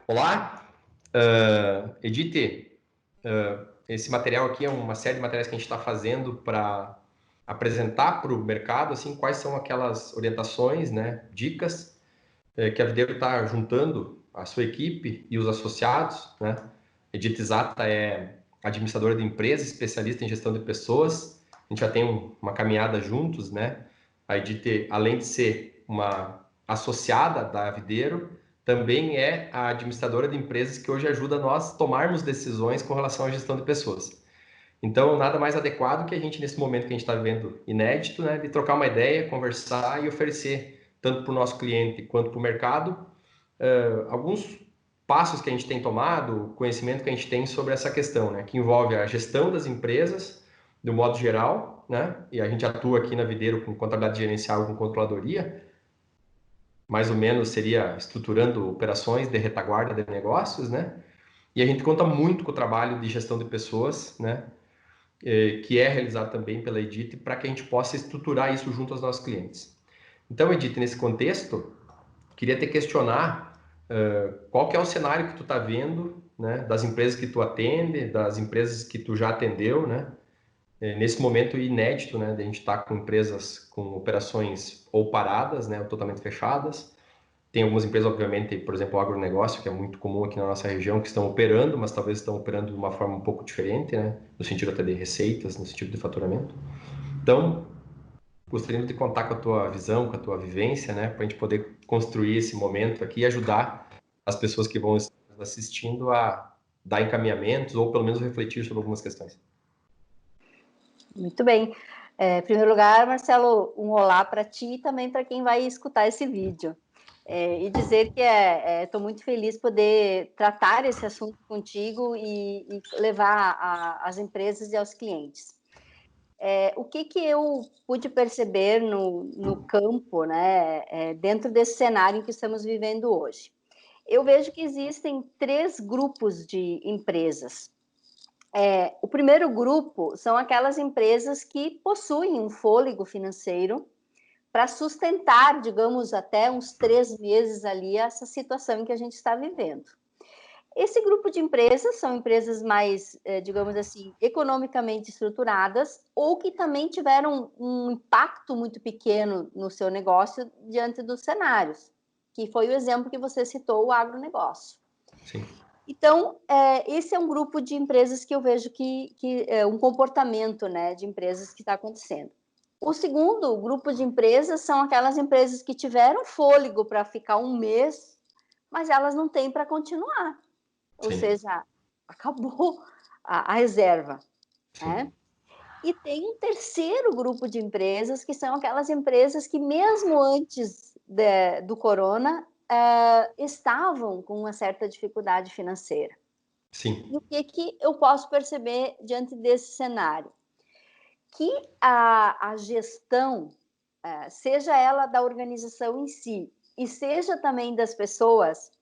Olá, Edith, esse material aqui é uma série de materiais que a gente está fazendo para apresentar para o mercado, assim, quais são aquelas orientações, né, dicas, que a Videiro está juntando a sua equipe e os associados, né? Edith Zata é administradora de empresas, especialista em gestão de pessoas. A gente já tem uma caminhada juntos, né? A Edith, além de ser uma associada da Videiro, também é a administradora de empresas que hoje ajuda nós a tomarmos decisões com relação à gestão de pessoas. Então, nada mais adequado que a gente, nesse momento que a gente está vivendo inédito, né, de trocar uma ideia, conversar e oferecer, tanto para o nosso cliente quanto para o mercado, alguns passos que a gente tem tomado, conhecimento que a gente tem sobre essa questão, né, que envolve a gestão das empresas, do modo geral, né, e a gente atua aqui na Videiro com contabilidade gerencial, com controladoria, mais ou menos seria estruturando operações de retaguarda de negócios, né? E a gente conta muito com o trabalho de gestão de pessoas, né? Que é realizado também pela Edith, para que a gente possa estruturar isso junto aos nossos clientes. Então, Edith, nesse contexto, queria te questionar qual que é o cenário que tu está vendo, né? Das empresas que tu atende, das empresas que tu já atendeu, né? Nesse momento inédito, né? De a gente estar com empresas com operações ou paradas, né? Ou totalmente fechadas. Tem algumas empresas, obviamente, por exemplo, o agronegócio, que é muito comum aqui na nossa região, que estão operando, mas talvez estão operando de uma forma um pouco diferente, né? No sentido até de receitas, no sentido de faturamento. Então, gostaria de contar com a tua visão, com a tua vivência, né? Para a gente poder construir esse momento aqui e ajudar as pessoas que vão estar assistindo a dar encaminhamentos ou pelo menos refletir sobre algumas questões. Muito bem. Em primeiro lugar, Marcelo, um olá para ti e também para quem vai escutar esse vídeo. E dizer que estou muito feliz poder tratar esse assunto contigo e levar às empresas e aos clientes. O que eu pude perceber no campo, né, dentro desse cenário em que estamos vivendo hoje? Eu vejo que existem 3 grupos de empresas. O primeiro grupo são aquelas empresas que possuem um fôlego financeiro para sustentar, digamos, até uns 3 meses ali essa situação em que a gente está vivendo. Esse grupo de empresas são empresas mais, digamos assim, economicamente estruturadas ou que também tiveram um impacto muito pequeno no seu negócio diante dos cenários, que foi o exemplo que você citou, o agronegócio. Sim. Então, esse é um grupo de empresas que eu vejo que é um comportamento, né, de empresas que está acontecendo. O segundo grupo de empresas são aquelas empresas que tiveram fôlego para ficar um mês, mas elas não têm para continuar. Ou Sim. seja, acabou a reserva. Sim. Né? E tem um terceiro grupo de empresas, que são aquelas empresas que, mesmo antes do corona, estavam com uma certa dificuldade financeira. Sim. E o que eu posso perceber diante desse cenário? Que a gestão, seja ela da organização em si, e seja também das pessoas,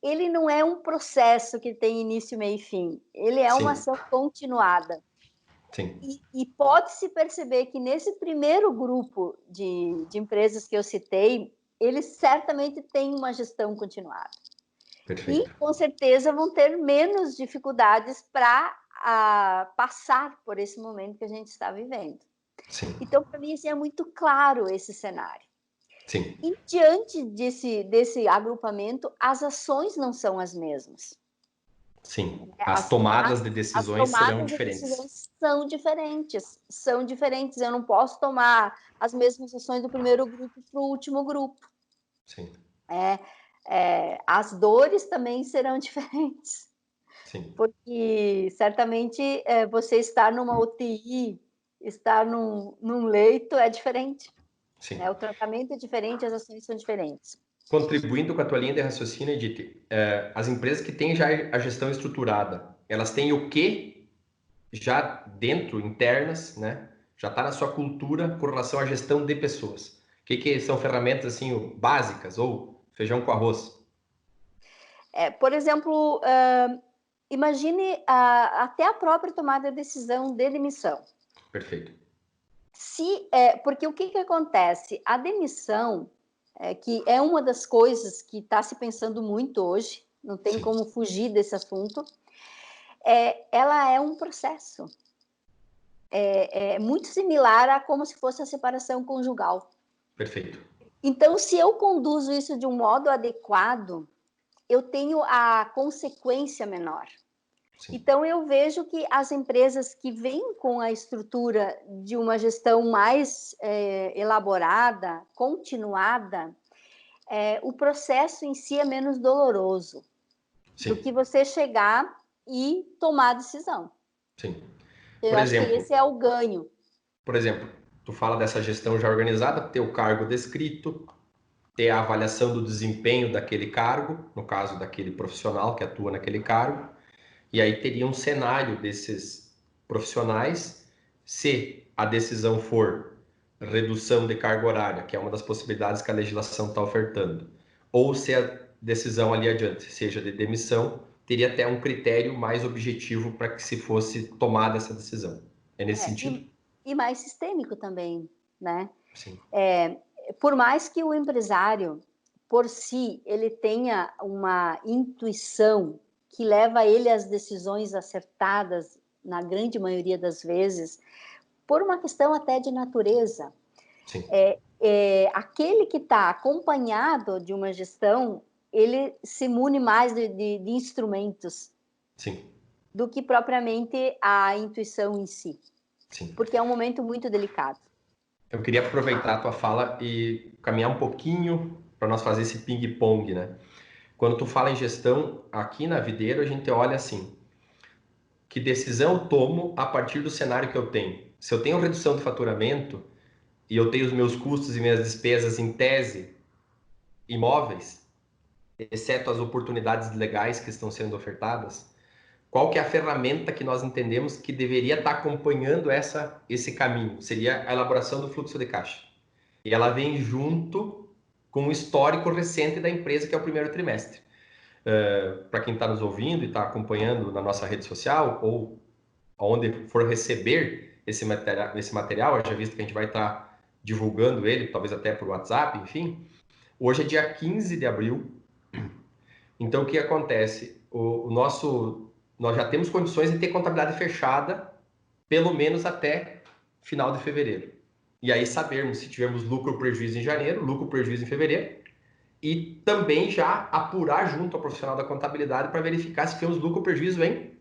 ele não é um processo que tem início, meio e fim. Ele é uma ação continuada. Sim. E pode-se perceber que nesse primeiro grupo de empresas que eu citei, eles certamente têm uma gestão continuada. Perfeito. E, com certeza, vão ter menos dificuldades para passar por esse momento que a gente está vivendo. Sim. Então, para mim, assim, é muito claro esse cenário. Sim. E, diante desse agrupamento, as ações não são as mesmas. Sim. As tomadas de decisões serão diferentes. Decisões são diferentes. Eu não posso tomar as mesmas ações do primeiro grupo para o último grupo. Sim. As dores também serão diferentes. Sim. Porque certamente você estar numa UTI, estar num leito é diferente. Sim. O tratamento é diferente, as ações são diferentes. Contribuindo com a tua linha de raciocínio, Edith, as empresas que têm já a gestão estruturada, elas têm o que já dentro, internas, né? Já está na sua cultura com relação à gestão de pessoas. O que são ferramentas assim básicas ou feijão com arroz? Por exemplo, imagine até a própria tomada de decisão de demissão. Perfeito. Porque o que acontece? A demissão, que é uma das coisas que está se pensando muito hoje, não tem Sim. como fugir desse assunto. Ela é um processo. É muito similar a como se fosse a separação conjugal. Perfeito. Então, se eu conduzo isso de um modo adequado, eu tenho a consequência menor. Sim. Então, eu vejo que as empresas que vêm com a estrutura de uma gestão mais elaborada, continuada, o processo em si é menos doloroso do que você chegar e tomar a decisão. Sim. Eu acho que esse é o ganho. Por exemplo, tu fala dessa gestão já organizada, ter o cargo descrito, ter a avaliação do desempenho daquele cargo, no caso daquele profissional que atua naquele cargo, e aí teria um cenário desses profissionais, se a decisão for redução de carga horária, que é uma das possibilidades que a legislação está ofertando, ou se a decisão ali adiante seja de demissão, teria até um critério mais objetivo para que se fosse tomada essa decisão. É nesse sentido? E mais sistêmico também, né? Sim. Por mais que o empresário, por si, ele tenha uma intuição que leva ele às decisões acertadas, na grande maioria das vezes, por uma questão até de natureza. Sim. Aquele que está acompanhado de uma gestão, ele se mune mais de instrumentos. Sim. Do que propriamente a intuição em si. Sim. Porque é um momento muito delicado. Eu queria aproveitar a tua fala e caminhar um pouquinho para nós fazer esse ping-pong, né? Quando tu fala em gestão, aqui na Videiro a gente olha assim, que decisão eu tomo a partir do cenário que eu tenho? Se eu tenho redução de faturamento e eu tenho os meus custos e minhas despesas em tese imóveis, exceto as oportunidades legais que estão sendo ofertadas, qual que é a ferramenta que nós entendemos que deveria estar acompanhando esse caminho? Seria a elaboração do fluxo de caixa. E ela vem junto com o histórico recente da empresa, que é o primeiro trimestre. Para quem está nos ouvindo e está acompanhando na nossa rede social, ou onde for receber esse material, já visto que a gente vai estar divulgando ele, talvez até por WhatsApp, enfim. Hoje é dia 15 de abril. Então, o que acontece? Nós já temos condições de ter contabilidade fechada, pelo menos até final de fevereiro. E aí sabermos se tivemos lucro ou prejuízo em janeiro, lucro ou prejuízo em fevereiro, e também já apurar junto ao profissional da contabilidade para verificar se tivemos lucro ou prejuízo em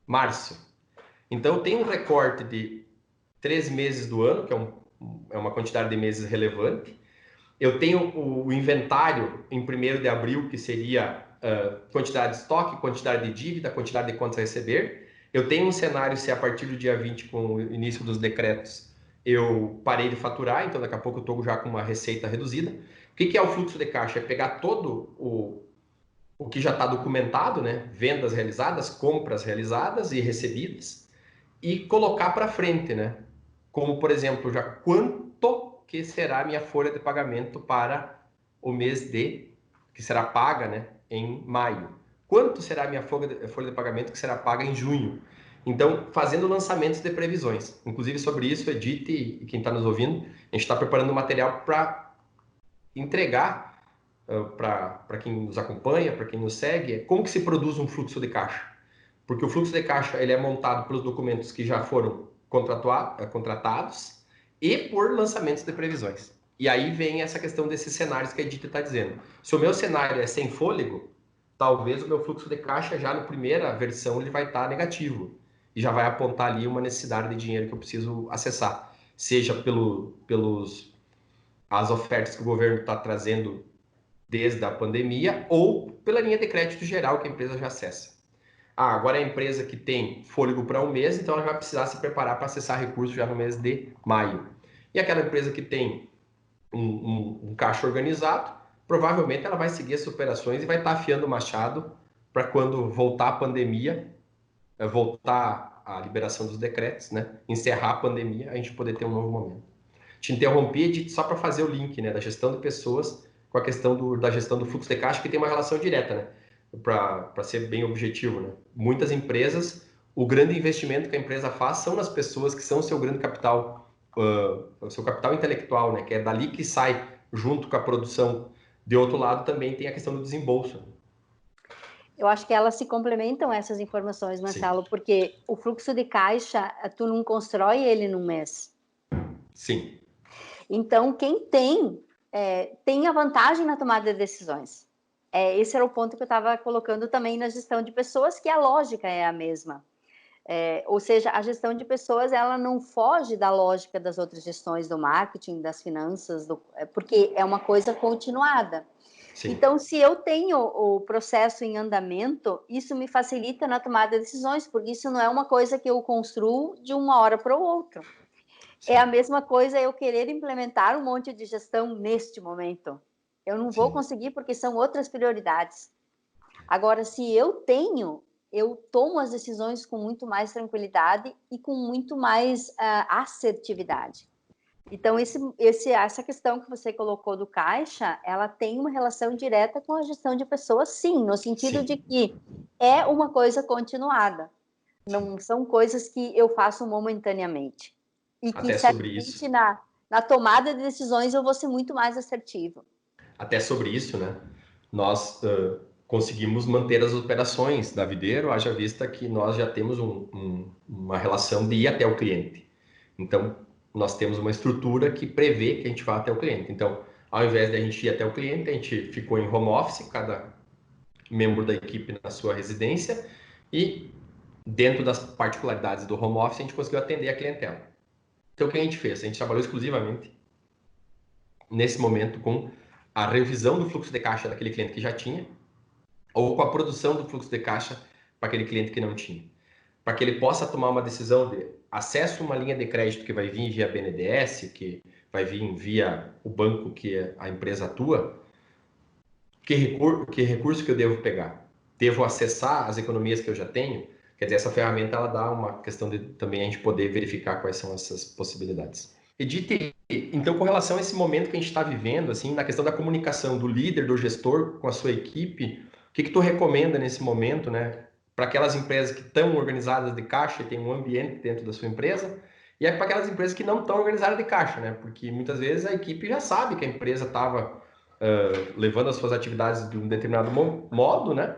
março. Então, tem um recorte de 3 meses do ano, que é uma quantidade de meses relevante. Eu tenho o inventário em 1º de abril, que seria quantidade de estoque, quantidade de dívida, quantidade de contas a receber. Eu tenho um cenário se a partir do dia 20, com o início dos decretos, eu parei de faturar, então daqui a pouco eu estou já com uma receita reduzida. O que é o fluxo de caixa? É pegar todo o que já está documentado, né? Vendas realizadas, compras realizadas e recebidas, e colocar para frente, né? Como, por exemplo, já quanto que será a minha folha de pagamento para o mês que será paga, né, em maio. Quanto será a minha folha de pagamento que será paga em junho. Então, fazendo lançamentos de previsões. Inclusive, sobre isso, Edith e quem está nos ouvindo, a gente está preparando material para entregar para quem nos acompanha, para quem nos segue, como que se produz um fluxo de caixa. Porque o fluxo de caixa ele é montado pelos documentos que já foram contratados e por lançamentos de previsões. E aí vem essa questão desses cenários que a Edith está dizendo. Se o meu cenário é sem fôlego, talvez o meu fluxo de caixa já na primeira versão ele vai estar negativo e já vai apontar ali uma necessidade de dinheiro que eu preciso acessar, seja pelos as ofertas que o governo está trazendo desde a pandemia ou pela linha de crédito geral que a empresa já acessa. Agora é a empresa que tem fôlego para um mês, então ela vai precisar se preparar para acessar recursos já no mês de maio. E aquela empresa que tem um caixa organizado, provavelmente ela vai seguir as operações e vai estar afiando o machado para quando voltar a pandemia, voltar a liberação dos decretos, né? Encerrar a pandemia, a gente poder ter um novo momento. Te interrompi, Edith, só para fazer o link, né, da gestão de pessoas com a questão da gestão do fluxo de caixa, que tem uma relação direta, né? Para ser bem objetivo, né? Muitas empresas, o grande investimento que a empresa faz são nas pessoas que são o seu grande capital, o seu capital intelectual, né? Que é dali que sai junto com a produção. De outro lado, também tem a questão do desembolso. Eu acho que elas se complementam, essas informações, Sim, Marcelo, porque o fluxo de caixa, tu não constrói ele num mês. sim, Então, quem tem a vantagem na tomada de decisões. Esse era o ponto que eu estava colocando também na gestão de pessoas, que a lógica é a mesma. Ou seja, a gestão de pessoas, ela não foge da lógica das outras gestões do marketing, das finanças, porque é uma coisa continuada. sim. Então, se eu tenho o processo em andamento, isso me facilita na tomada de decisões, porque isso não é uma coisa que eu construo de uma hora para o outro. É a Sim, mesma coisa eu querer implementar um monte de gestão neste momento. Eu não vou sim, conseguir porque são outras prioridades. Agora, se eu tomo as decisões com muito mais tranquilidade e com muito mais assertividade. Então, essa questão que você colocou do caixa, ela tem uma relação direta com a gestão de pessoas, sim, no sentido de sim, que é uma coisa continuada. sim. Não são coisas que eu faço momentaneamente. E que Até sobre certamente isso, na tomada de decisões eu vou ser muito mais assertivo. até sobre isso, né? Nós conseguimos manter as operações da Videiro, haja vista que nós já temos uma relação de ir até o cliente. Então, nós temos uma estrutura que prevê que a gente vá até o cliente. Então, ao invés de a gente ir até o cliente, a gente ficou em home office, cada membro da equipe na sua residência, e dentro das particularidades do home office, a gente conseguiu atender a clientela. Então, o que a gente fez? A gente trabalhou exclusivamente nesse momento com a revisão do fluxo de caixa daquele cliente que já tinha, ou com a produção do fluxo de caixa para aquele cliente que não tinha. Para que ele possa tomar uma decisão de acesso a uma linha de crédito que vai vir via BNDES, que vai vir via o banco que a empresa atua, que recurso que eu devo pegar? Devo acessar as economias que eu já tenho? Quer dizer, essa ferramenta ela dá uma questão de também a gente poder verificar quais são essas possibilidades. Edith, então com relação a esse momento que a gente está vivendo, assim, na questão da comunicação do líder, do gestor com a sua equipe, o que tu recomenda nesse momento, né, para aquelas empresas que estão organizadas de caixa e tem um ambiente dentro da sua empresa, e é para aquelas empresas que não estão organizadas de caixa, né, porque muitas vezes a equipe já sabe que a empresa estava levando as suas atividades de um determinado modo, né?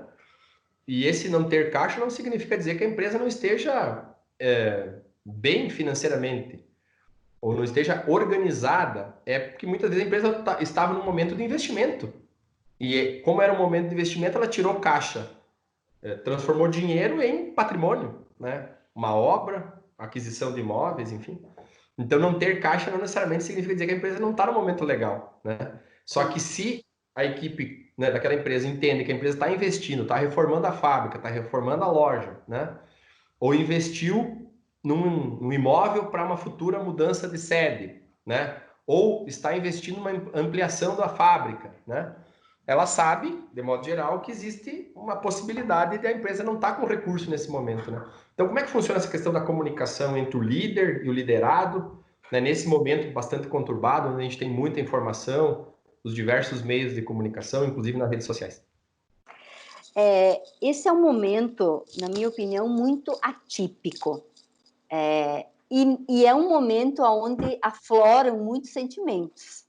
E esse não ter caixa não significa dizer que a empresa não esteja bem financeiramente ou não esteja organizada. É porque muitas vezes a empresa estava num momento de investimento. E como era um momento de investimento, ela tirou caixa, transformou dinheiro em patrimônio, né? Uma obra, aquisição de imóveis, enfim. Então, não ter caixa não necessariamente significa dizer que a empresa não está no momento legal, né? Só que Sim. se a equipe, né, daquela empresa entende que a empresa está investindo, está reformando a fábrica, está reformando a loja, né? Ou investiu num imóvel para uma futura mudança de sede, né? Ou está investindo numa ampliação da fábrica, né? Ela sabe, de modo geral, que existe uma possibilidade de a empresa não estar com recurso nesse momento, né? Então, como é que funciona essa questão da comunicação entre o líder e o liderado, né? Nesse momento bastante conturbado, onde a gente tem muita informação, os diversos meios de comunicação, inclusive nas redes sociais? Esse é um momento, na minha opinião, muito atípico. E é um momento onde afloram muitos sentimentos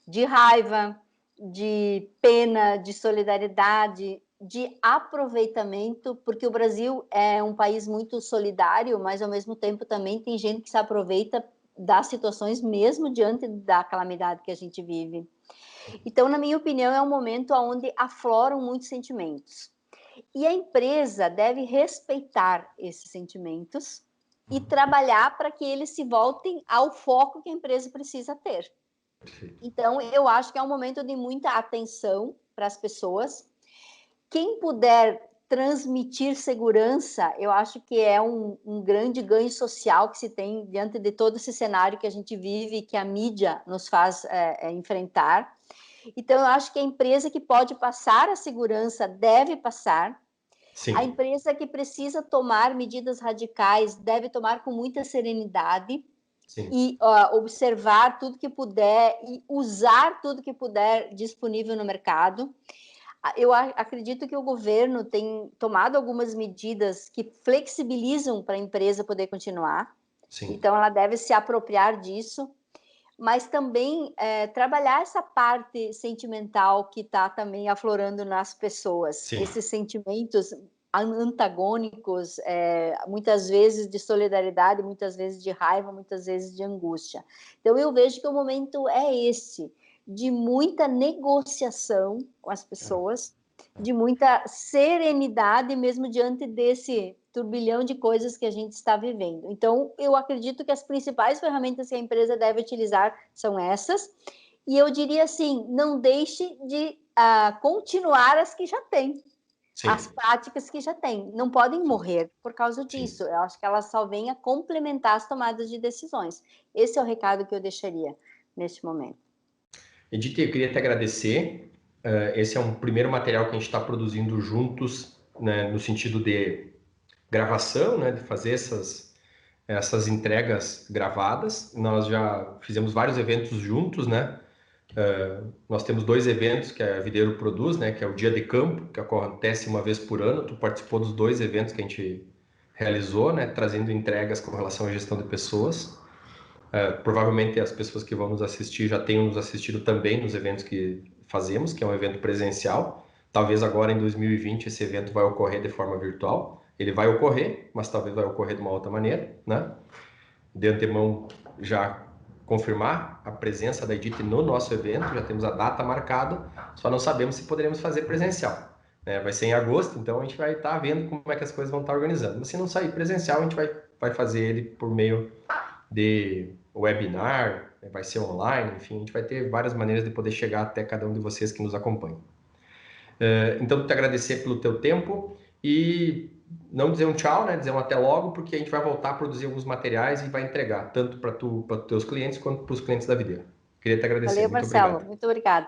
de raiva, de pena, de solidariedade, de aproveitamento, porque o Brasil é um país muito solidário, mas ao mesmo tempo também tem gente que se aproveita das situações mesmo diante da calamidade que a gente vive. Então, na minha opinião, é um momento onde afloram muitos sentimentos. E a empresa deve respeitar esses sentimentos e trabalhar para que eles se voltem ao foco que a empresa precisa ter. Perfeito. Então, eu acho que é um momento de muita atenção para as pessoas. Quem puder transmitir segurança, eu acho que é um grande ganho social que se tem diante de todo esse cenário que a gente vive, que a mídia nos faz enfrentar. Então, eu acho que a empresa que pode passar a segurança deve passar. A Sim, empresa que precisa tomar medidas radicais deve tomar com muita serenidade sim, e observar tudo que puder e usar tudo que puder disponível no mercado. Eu acredito que o governo tem tomado algumas medidas que flexibilizam para a empresa poder continuar, sim, então ela deve se apropriar disso. mas também trabalhar essa parte sentimental que está também aflorando nas pessoas, Sim. esses sentimentos antagônicos, muitas vezes de solidariedade, muitas vezes de raiva, muitas vezes de angústia. Então eu vejo que o momento é esse, de muita negociação com as pessoas, de muita serenidade mesmo diante desse turbilhão de coisas que a gente está vivendo. Então, eu acredito que as principais ferramentas que a empresa deve utilizar são essas, e eu diria assim, não deixe de continuar as que já tem, Sim. as práticas que já tem, não podem morrer por causa disso. Sim. Eu acho que elas só vêm a complementar as tomadas de decisões. Esse é o recado que eu deixaria neste momento. Edith, eu queria te agradecer. Esse é um primeiro material que a gente está produzindo juntos, né, no sentido de gravação, né, de fazer essas entregas gravadas. Nós já fizemos vários eventos juntos, né? Nós temos 2 eventos que a Videiro produz, né? Que é o Dia de Campo, que acontece uma vez por ano. Tu participou dos 2 eventos que a gente realizou, né? Trazendo entregas com relação à gestão de pessoas. Provavelmente as pessoas que vão nos assistir já tenham nos assistido também nos eventos que fazemos, que é um evento presencial. Talvez agora em 2020 esse evento vai ocorrer de forma virtual. Ele vai ocorrer, mas talvez vai ocorrer de uma outra maneira, né? De antemão já confirmar a presença da Edith no nosso evento, já temos a data marcada, só não sabemos se poderemos fazer presencial. Vai ser em agosto, então a gente vai estar vendo como é que as coisas vão estar organizando. Mas se não sair presencial, a gente vai fazer ele por meio de webinar, vai ser online, enfim, a gente vai ter várias maneiras de poder chegar até cada um de vocês que nos acompanham. Então, te agradecer pelo teu tempo e não dizer um tchau, né? Dizer um até logo, porque a gente vai voltar a produzir alguns materiais e vai entregar, tanto para os teus clientes quanto para os clientes da Videiro. Queria te agradecer. Valeu, Muito Marcelo. obrigado. Muito obrigada.